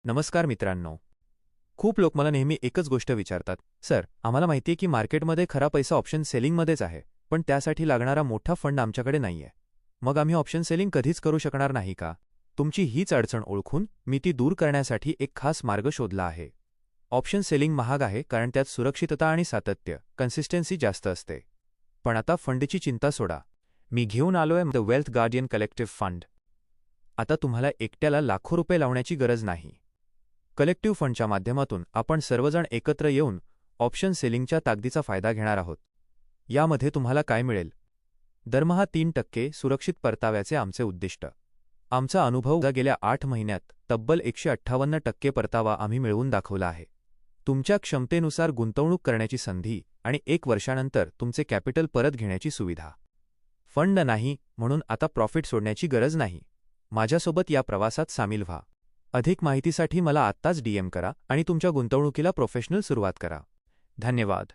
नमस्कार मित्रांनो. खूप लोक मला नेहमी एकच गोष्ट विचारतात, सर, आम्हाला माहिती आहे की मार्केटमध्ये खरा पैसा ऑप्शन सेलिंगमध्येच आहे, पण त्यासाठी लागणारा मोठा फंड आमच्याकडे नाहीये. मग आम्ही ऑप्शन सेलिंग कधीच करू शकणार नाही का? तुमची हीच अडचण ओळखून मी ती दूर करण्यासाठी एक खास मार्ग शोधला आहे. ऑप्शन सेलिंग महाग आहे कारण त्यात सुरक्षितता आणि सातत्य कन्सिस्टन्सी जास्त असते. पण आता फंडची चिंता सोडा. मी घेऊन आलोय the wealth guardian collective fund. आता तुम्हाला एकट्याला लाखो रुपये लावण्याची गरज नाही. कलेक्टिव्ह फंडच्या माध्यमातून आपण सर्वजण एकत्र येऊन ऑप्शन सेलिंगच्या ताकदीचा फायदा घेणार आहोत. यामध्ये तुम्हाला काय मिळेल? दरमहा 3% सुरक्षित परताव्याचे आमचे उद्दिष्ट. आमचा अनुभव गेल्या 8 महिन्यात तब्बल 158% परतावा आम्ही मिळवून दाखवला आहे. तुमच्या क्षमतेनुसार गुंतवणूक करण्याची संधी आणि 1 वर्षानंतर तुमचे कॅपिटल परत घेण्याची सुविधा. फंड नाही म्हणून आता प्रॉफिट सोडण्याची गरज नाही. माझ्यासोबत या प्रवासात सामील व्हा. अधिक माहितीसाठी मला आत्ताच DM करा आणि तुमच्या गुंतवणुकीला प्रोफेशनल सुरुवात करा. धन्यवाद.